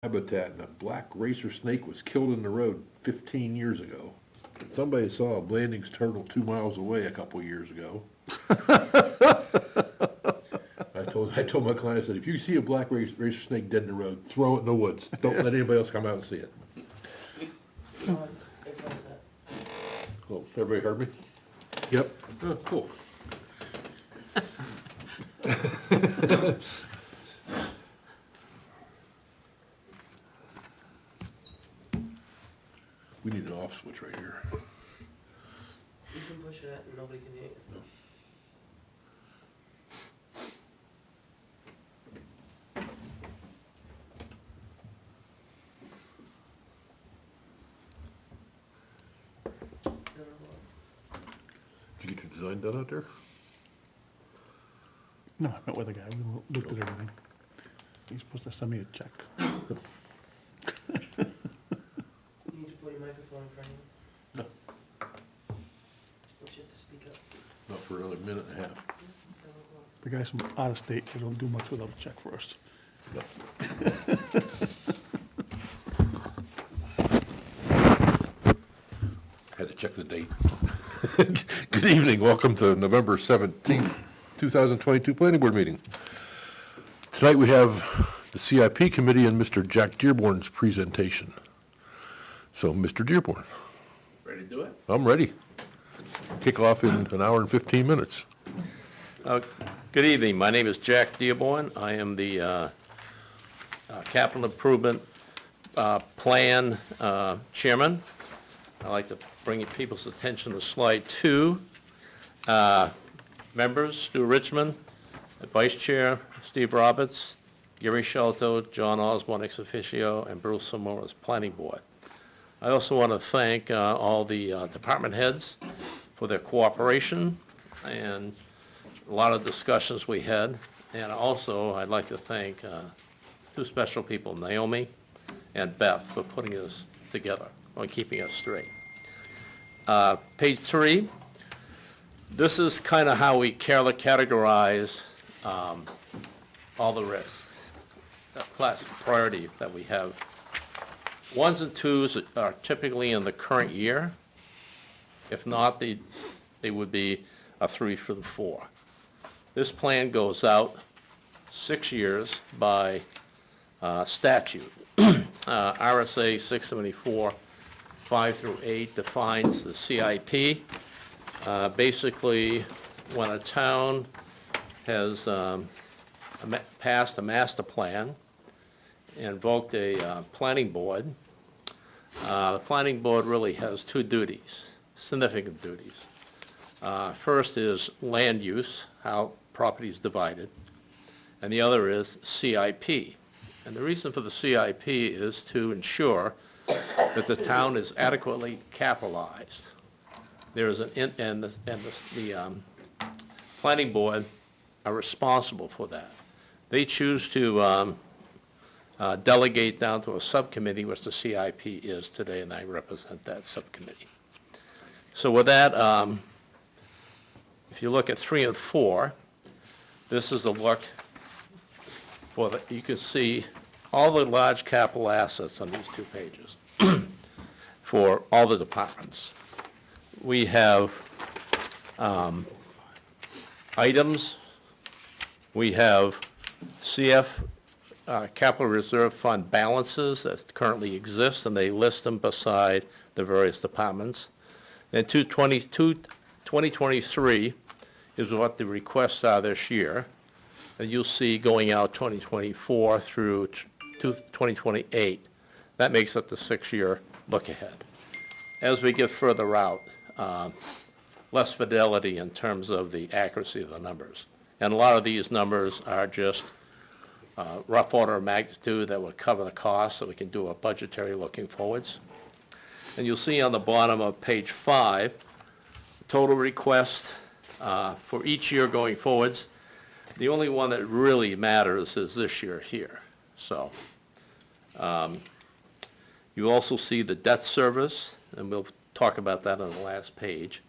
habitat, and a black racer snake was killed in the road 15 years ago. Somebody saw a Blandings turtle 2 miles away a couple years ago. I told my client, I said, if you see a black racer snake dead in the road, throw it in the woods. Don't let anybody else come out and see it. Oh, everybody heard me? Yep. Oh, cool. We need an off switch right here. You can push it and nobody can hear you. No. Did you get your design done out there? No, I met with a guy, we looked at everything. He's supposed to send me a check. You need to put your microphone in front of you. No, Push it to speak up. not for another minute and a half. The guy's from out of state, they don't do much without a check first. No. Had to check the date. Good evening, welcome to November 17th, 2022 Planning Board meeting. Tonight we have the CIP committee and Mr. Jack Dearborn's presentation. So, Mr. Dearborn. Ready to do it? I'm ready. Kick off in an hour and 15 minutes. Good evening. My name is Jack Dearborn. I am the Capital Improvement Plan Chairman. I'd like to bring people's attention to slide 2. Members, Stu Richmond, Vice Chair, Steve Roberts, Gary Shelto, John Osborne ex officio, and Bruce Samora's Planning Board. I also want to thank all the department heads for their cooperation and a lot of discussions we had. And also, I'd like to thank 2 special people, Naomi and Beth, for putting this together or keeping us straight. Page 3, this is kind of how we categorize all the risks, class priority that we have. 1s and 2s are typically in the current year. If not, they would be a 3 for the 4. This plan goes out 6 years by statute. RSA 674, 5 through 8 defines the CIP. Basically, when a town has passed a master plan, invoked a planning board, the planning board really has 2 duties, significant duties. First is land use, how property is divided, and the other is CIP. And the reason for the CIP is to ensure that the town is adequately capitalized. There is the planning board are responsible for that. They choose to delegate down to a subcommittee, which the CIP is today, and I represent that subcommittee. So with that, if you look at 3 and 4, this is a look for you can see all the large capital assets on these 2 pages for all the departments. We have items, we have CF Capital Reserve Fund balances that currently exist, and they list them beside the various departments. And 2023 is what the requests are this year. And you'll see going out 2024 through 2028. That makes it the 6-year look ahead. As we get further out, less fidelity in terms of the accuracy of the numbers. And a lot of these numbers are just rough order of magnitude that would cover the cost so we can do a budgetary looking forwards. And you'll see on the bottom of page 5, total request for each year going forwards. The only one that really matters is this year here. So you also see the debt service, and we'll talk about that on the last page,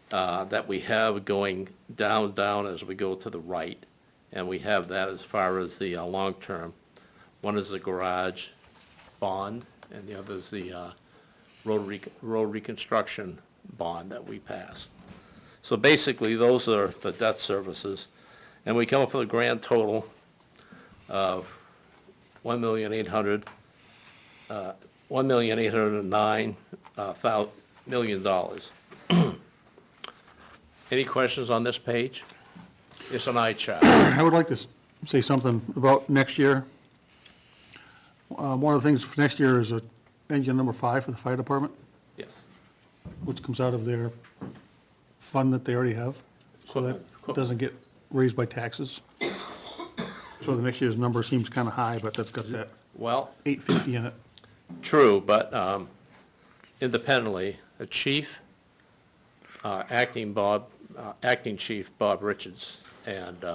that we have going down as we go to the right. And we have that as far as the long term. One is the garage, bond, and the other is the road reconstruction bond that we passed. So basically, those are the debt services, and we come up with a grand total of $1,809,000. Any questions on this page? It's an eye chart. I would like to say something about next year. One of the things for next year is engine number 5 for the fire department, Yes. which comes out of their fund that they already have. So that Equipment. doesn't get raised by taxes. So the next year's number seems kind of high, but that's got that Well, 850 in it. true, but independently, the chief, acting chief Bob Richards and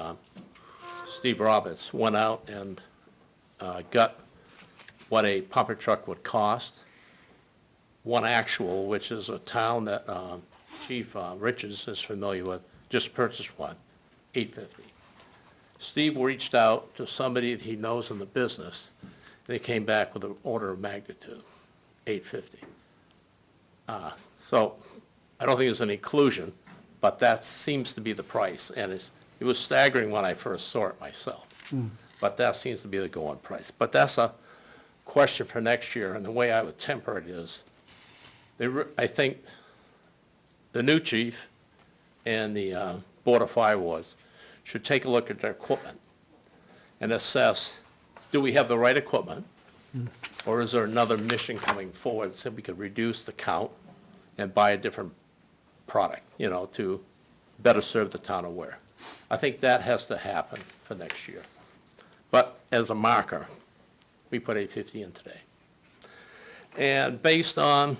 Steve Roberts went out and got what a pumper truck would cost. One Actual, which is a town that Chief Richards is familiar with, just purchased one, $850. Steve reached out to somebody that he knows in the business. They came back with an order of magnitude, $850. So I don't think there's any collusion, but that seems to be the price. And it was staggering when I first saw it myself. But that seems to be the going price. But that's a question for next year, and the way I would temper it is, I think the new chief and the Board of Fire Wards should take a look at their equipment and assess, do we have the right equipment? Or is there another mission coming forward so we could reduce the count and buy a different product, to better serve the town of Weare? I think that has to happen for next year. But as a marker, we put $850 in today. And based on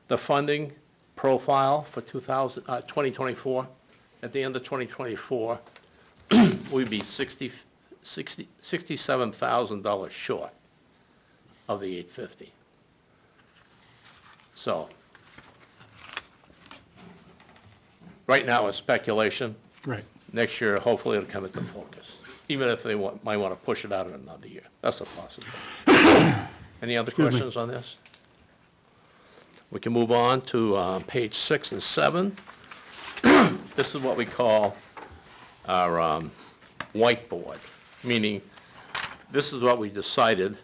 the funding profile for 2024, at the end of 2024, we'd be $67,000 short of the $850. So, right now it's speculation. Right. Next year, hopefully it'll come into focus, even if they might want to push it out another year. That's a possibility. Any other Excuse me. questions on this? We can move on to page 6 and 7. This is what we call our whiteboard, meaning this is what we decided,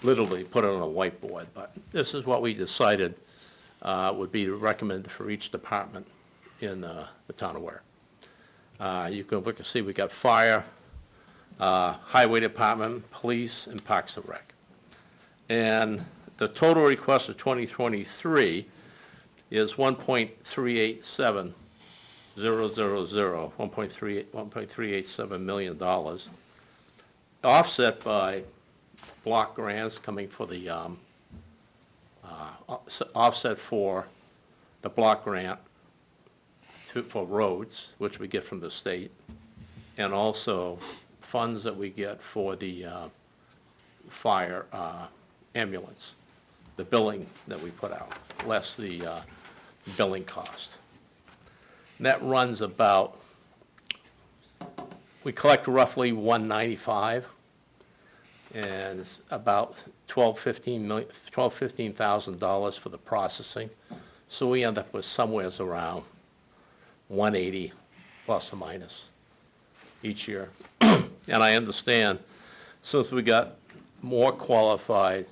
literally put it on a whiteboard, but this is what we decided would be recommended for each department in the town of Weare. You can look and see we got fire, highway department, police, and parks and rec. And the total request of 2023 is $1.387 million, offset by block grants coming for the offset for the block grant for roads, which we get from the state, and also funds that we get for the fire ambulance, the billing that we put out, less the billing cost. And that runs about, we collect roughly $195, and it's about $15,000 for the processing. So we end up with somewhere around 180 plus or minus each year. And I understand, since we got more qualified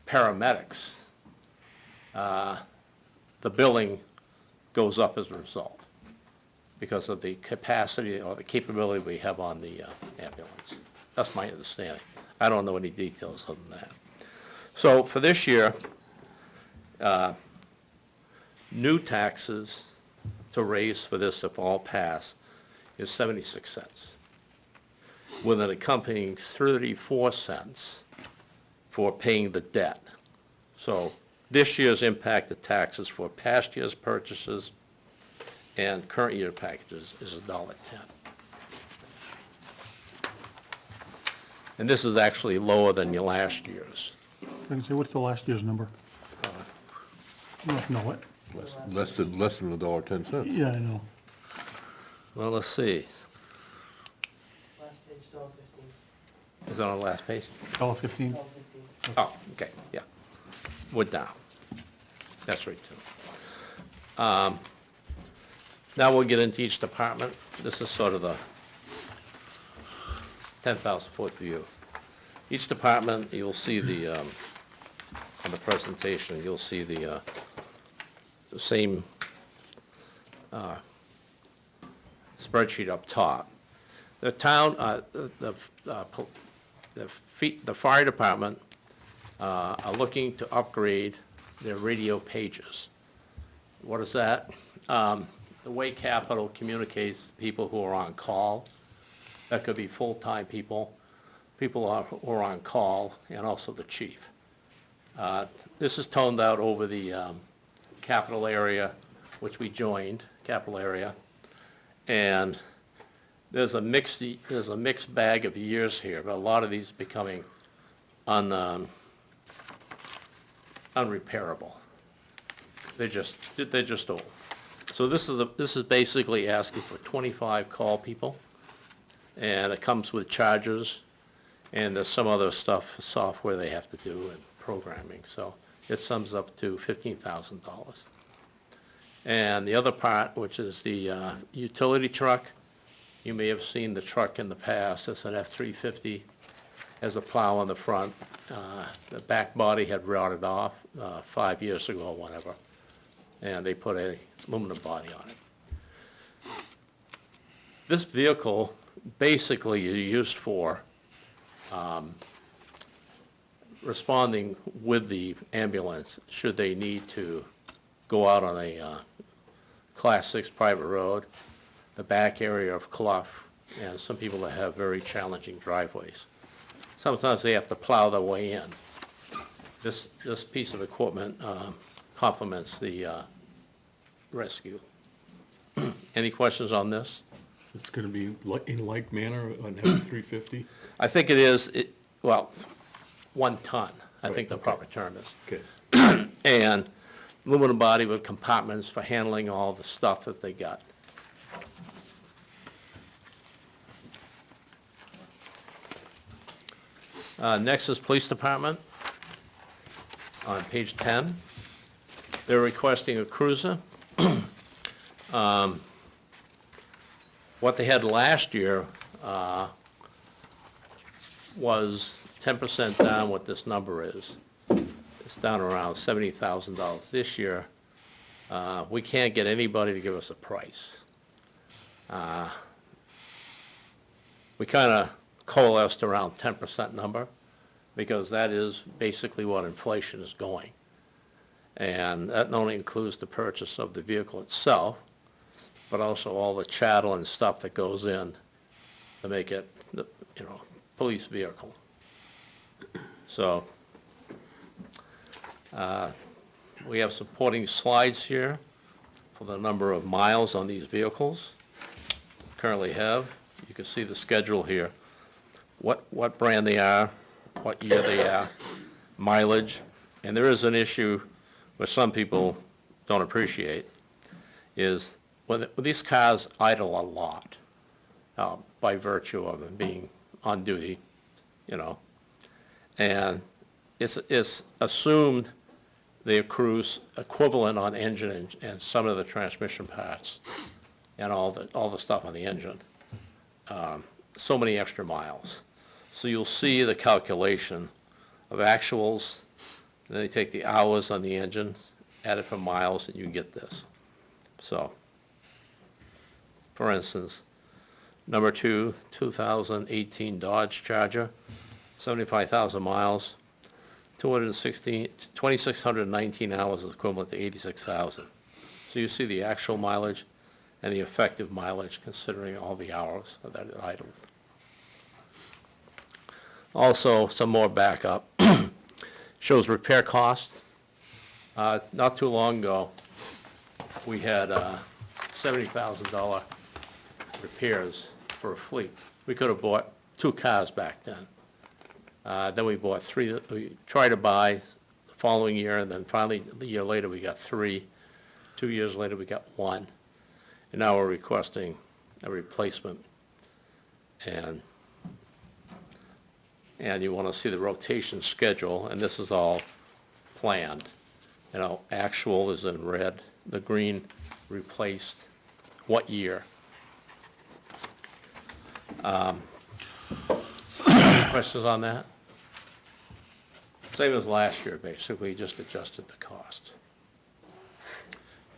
paramedics, the billing goes up as a result because of the capacity or the capability we have on the ambulance. That's my understanding. I don't know any details other than that. So for this year, new taxes to raise for this, if all pass, is 76 cents, with an accompanying 34 cents for paying the debt. So this year's impacted taxes for past year's purchases and current year packages is $1.10. And this is actually lower than your last year's. I can say, what's the last year's number? You don't know it. Less than $1.10. Yeah, I know. Well, let's see. Last page, $1.15. Is that on the last page? $1.15. $1.15. Oh, okay, yeah. Wood down. That's right, too. Now we'll get into each department. This is sort of the 10,000-foot view. Each department, you'll see on the presentation, you'll see the same spreadsheet up top. The town, the fire department are looking to upgrade their radio pages. What is that? The way Capitol communicates to people who are on call, that could be full-time people, who are on call, and also the chief. This is toned out over the Capitol area, which we joined, Capitol area, and there's a mixed bag of years here, but a lot of these are becoming unrepairable. They're just old. So this is basically asking for 25 call people, and it comes with chargers, and there's some other stuff, software they have to do and programming. So it sums up to $15,000. And the other part, which is the utility truck, you may have seen the truck in the past. It's an F-350, has a plow on the front. The back body had rotted off 5 years ago or whatever, and they put a aluminum body on it. This vehicle basically is used for responding with the ambulance should they need to go out on a Class 6 private road, the back area of Clough, and some people that have very challenging driveways. Sometimes they have to plow their way in. This piece of equipment complements the rescue. Any questions on this? It's gonna be in like manner on F-350? I think it is, well, 1 ton, I think the okay. proper term is. Okay. And aluminum body with compartments for handling all the stuff that they got. Next is police department. On page 10, they're requesting a cruiser. What they had last year was 10% down what this number is. It's down around $70,000 this year. We can't get anybody to give us a price. We kind of coalesced around 10% number because that is basically what inflation is going. And that not only includes the purchase of the vehicle itself, but also all the chattel and stuff that goes in to make it, police vehicle. So we have supporting slides here for the number of miles on these vehicles. Currently have. You can see the schedule here. What brand they are, what year they are, mileage, and there is an issue which some people don't appreciate, is when these cars idle a lot by virtue of them being on duty, and it's assumed they accrue equivalent on engine and some of the transmission parts and all the stuff on the engine, so many extra miles. So you'll see the calculation of actuals, and then they take the hours on the engine, add it for miles, and you get this. So, for instance, number 2, 2018 Dodge Charger, 75,000 miles, 2,619 hours is equivalent to 86,000. So you see the actual mileage and the effective mileage considering all the hours that it idled. Also, some more backup. Shows repair costs. Not too long ago, we had $70,000 repairs for a fleet. We could have bought 2 cars back then. Then we bought 3. We tried to buy the following year, and then finally, the year later, we got 3. 2 years later, we got 1. And now we're requesting a replacement. And and you want to see the rotation schedule, and this is all planned. You know, actual is in red, the green replaced, what year? Questions on that? Same as last year, basically, just adjusted the cost.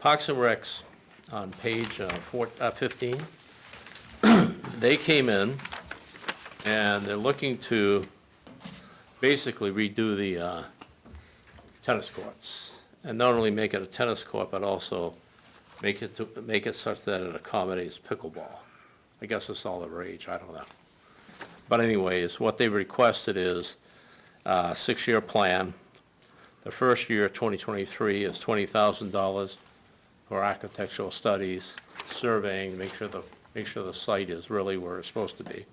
Parks and Recs, on page 15, they came in, and they're looking to basically redo the tennis courts. And not only make it a tennis court, but also make it such that it accommodates pickleball. I guess it's all the rage, I don't know. But anyways, what they requested is a 6-year plan. The first year, 2023, is $20,000 for architectural studies, surveying, make sure the site is really where it's supposed to be.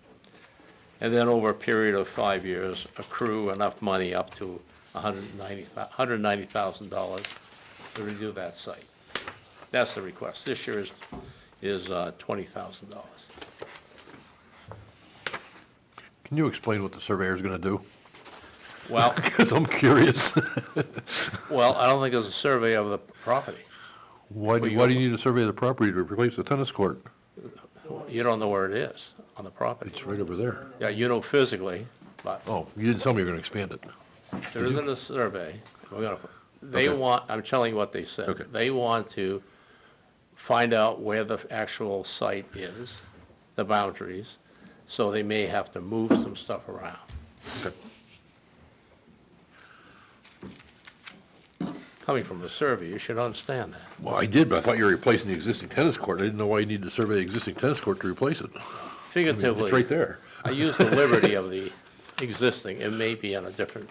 And then over a period of 5 years, accrue enough money up to $190,000 to redo that site. That's the request. This year is $20,000. Can you explain what the surveyor's gonna do? Well, Because I'm curious. well, I don't think there's a survey of the property. Why do you need a survey of the property to replace the tennis court? You don't know where it is on the property. It's right over there. Yeah, you know physically, but Oh, you didn't tell me you were gonna expand it. there isn't a survey. They Okay. want, I'm telling you what they said. Okay. They want to find out where the actual site is, the boundaries, so they may have to move some stuff around. Okay. Coming from a survey, you should understand that. Well, I did, but I thought you were replacing the existing tennis court. I didn't know why you needed to survey the existing tennis court to replace it. I mean, Figuratively. it's right there. I use the liberty of the existing, it may be on a different,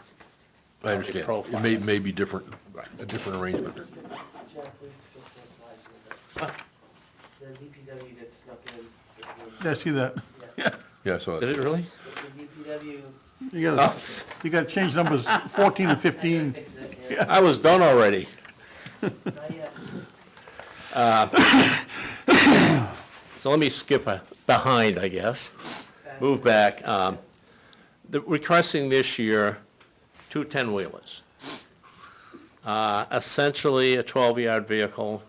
I understand. It profile. may be different, a different arrangement. Jack, please fix those slides a little bit. The DPW gets snuck in. Yeah, I see that. Yeah, I saw did it. it really? The DPW You gotta change numbers 14 and 15. fix it, yeah, I was done already. not yet. So let me skip behind, I guess, move back. The requesting this year, 2 10-wheelers. Essentially a 12-yard vehicle,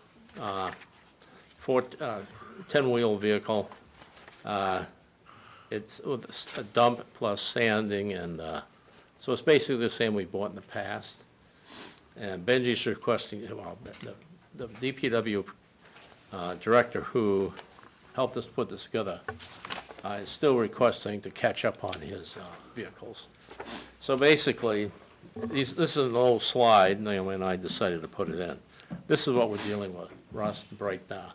10-wheel vehicle. It's with a dump plus sanding, and so it's basically the same we bought in the past. And Benji's requesting, well, the DPW director who helped us put this together is still requesting to catch up on his vehicles. So basically, this is an old slide, Naomi and I decided to put it in. This is what we're dealing with, rust and breakdown.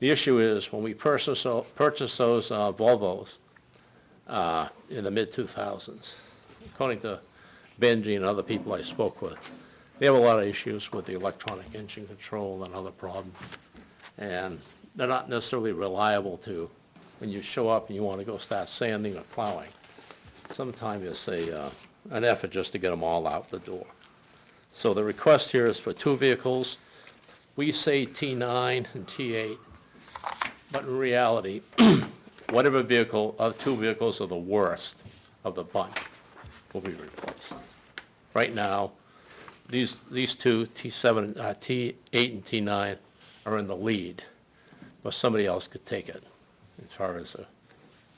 The issue is, when we purchased those Volvos in the mid-2000s, according to Benji and other people I spoke with, they have a lot of issues with the electronic engine control and other problems. And they're not necessarily reliable to, when you show up and you want to go start sanding or plowing. Sometimes it's an effort just to get them all out the door. So the request here is for 2 vehicles. We say T9 and T8, but in reality, whatever vehicle, 2 vehicles are the worst of the bunch will be replaced. Right now, these 2, T7, T8 and T9 are in the lead, but somebody else could take it as far as the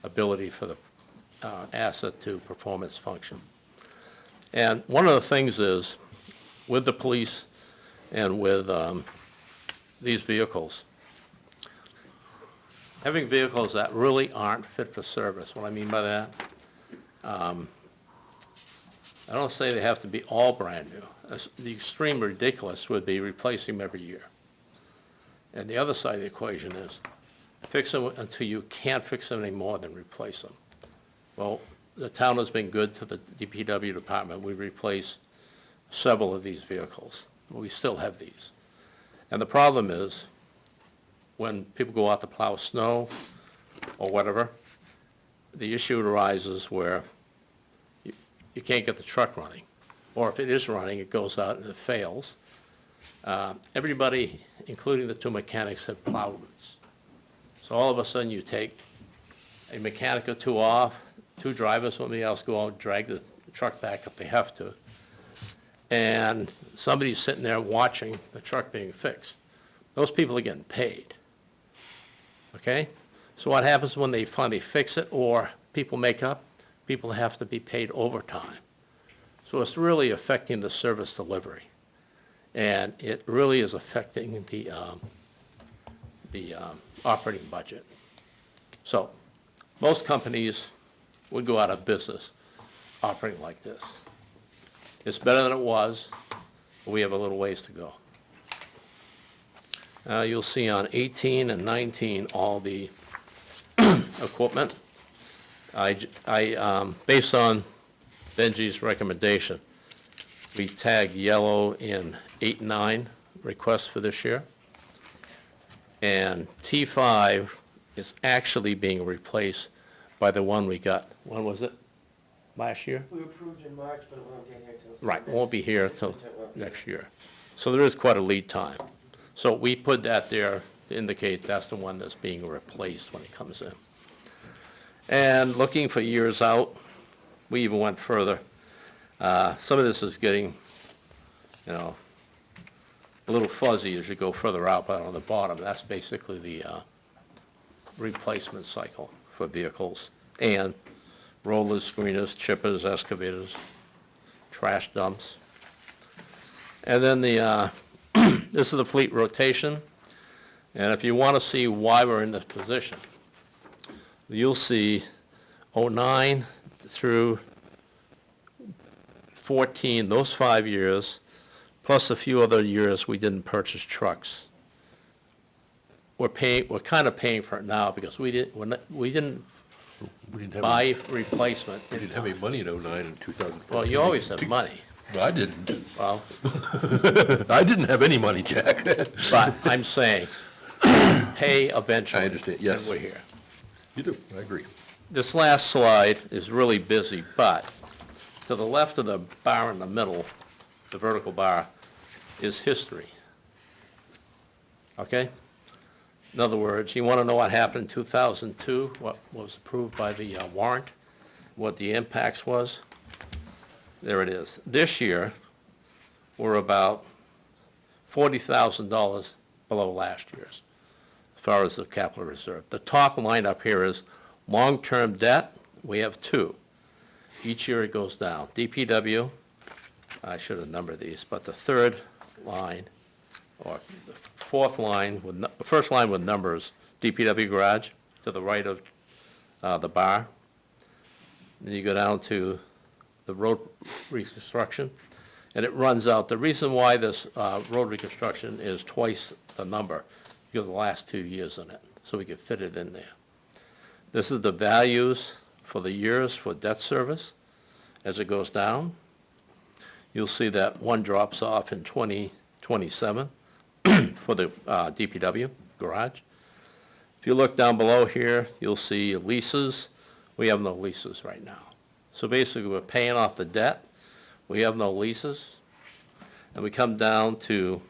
ability for the asset to perform its function. And one of the things is, with the police and with these vehicles, having vehicles that really aren't fit for service. What I mean by that, I don't say they have to be all brand new. The extreme ridiculous would be replacing them every year. And the other side of the equation is fix them until you can't fix them anymore, then replace them. Well, the town has been good to the DPW department. We replaced several of these vehicles. We still have these. And the problem is, when people go out to plow snow or whatever, the issue arises where you can't get the truck running. Or if it is running, it goes out and it fails. Everybody, including the 2 mechanics, have plow routes. So all of a sudden you take a mechanic or 2 off, 2 drivers, somebody else go out, drag the truck back if they have to. And somebody's sitting there watching the truck being fixed. Those people are getting paid. Okay? So what happens when they finally fix it or people make up? People have to be paid overtime. So it's really affecting the service delivery. And it really is affecting the operating budget. So most companies would go out of business operating like this. It's better than it was, but we have a little ways to go. You'll see on 18 and 19 all the equipment. Based on Benji's recommendation, we tagged yellow in 8 and 9 requests for this year. And T5 is actually being replaced by the one we got, when was it? Last year? We approved in March, but it won't get here till. Right, won't be here till next year. So there is quite a lead time. So we put that there to indicate that's the one that's being replaced when it comes in. And looking for years out, we even went further. Some of this is getting, a little fuzzy as you go further out, but on the bottom, that's basically the replacement cycle for vehicles. And rollers, screeners, chippers, excavators, trash dumps. And then this is the fleet rotation. And if you want to see why we're in this position, you'll see 09 through 14, those 5 years, plus a few other years we didn't purchase trucks. We're kind of paying for it now because we didn't buy replacement. We didn't have any money in 09 and 2004. Well, you always have money. Well, I didn't. Well, I didn't have any money, Jack. but I'm saying, pay eventually. I understand, yes. And we're here. You do, I agree. This last slide is really busy, but to the left of the bar in the middle, the vertical bar, is history. Okay? In other words, you want to know what happened in 2002, what was approved by the warrant, what the impacts was? There it is. This year, we're about $40,000 below last year's, as far as the capital reserve. The top line up here is long-term debt. We have 2. Each year it goes down. DPW, I should have numbered these, but the third line, or the fourth line, the first line with numbers, DPW garage, to the right of the bar. Then you go down to the road reconstruction, and it runs out. The reason why this road reconstruction is twice the number, because the last 2 years in it, so we could fit it in there. This is the values for the years for debt service. As it goes down, you'll see that one drops off in 2027 for the DPW garage. If you look down below here, you'll see leases. We have no leases right now. So basically, we're paying off the debt. We have no leases. And we come down to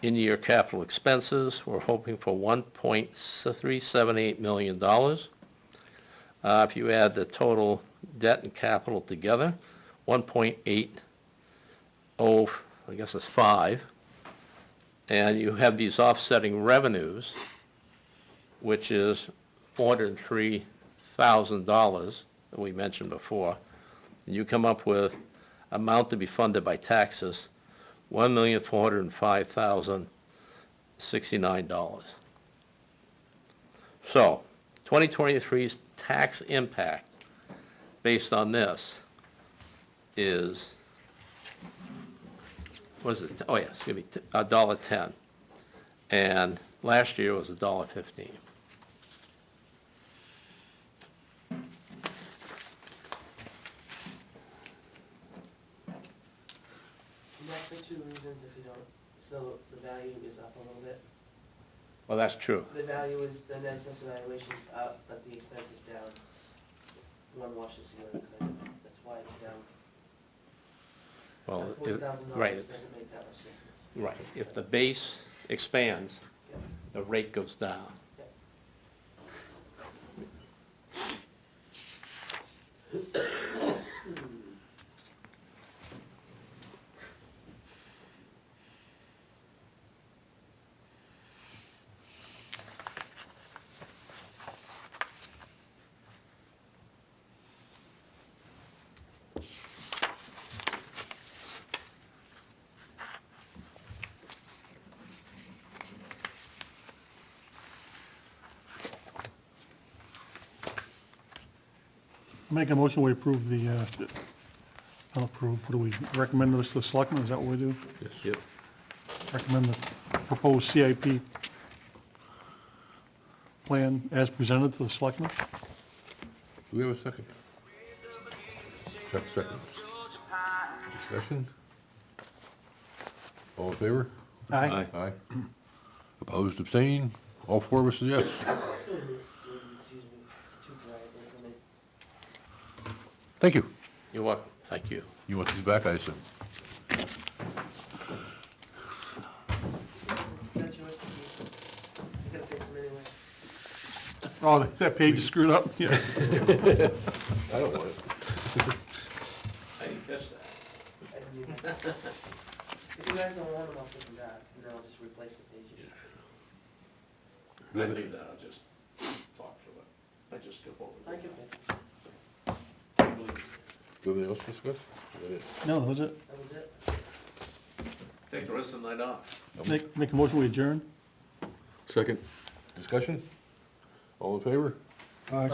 in-year capital expenses. We're hoping for $1.378 million. If you add the total debt and capital together, 1.80, I guess it's 5. And you have these offsetting revenues, which is $403,000 that we mentioned before. And you come up with amount to be funded by taxes, $1,405,069. So 2023's tax impact based on this is, what is it? Oh, yeah, excuse me, $1.10. And last year was $1.15. And that's for 2 reasons if you don't, so the value is up a little bit. Well, that's true. The value is, the net assessment valuation's up, but the expense is down. One washes the other, that's why it's down. Well, $40,000 right, doesn't make that much difference. right. If the base expands, Yep. the rate goes down. Yep. Make a motion, we approve the, not approve, what do we recommend this to the selectmen, is that what we do? Yes. Yep. Recommend the proposed CIP plan as presented to the selectmen? Do we have a second? Chuck seconds. Discussion? All in favor? Aye. Aye. Opposed, abstained? All four of us is yes. Excuse me, it's too dry for me. Thank you. You're welcome. Thank you. You want these back, I assume? That's yours to keep. I gotta fix them anyway. Oh, that page is screwed up, yeah. I don't want it. I didn't catch that. I didn't even- If you guys don't want them, I'll put them back, and then I'll just replace the pages. I leave that, I'll just talk through it. I just skip over I it. can fix it. Do you have anything else to discuss? Is that it? No, that was it. That was it. Take the rest of the night off. Make a motion, we adjourn? Second. Discussion? All in favor? Aye.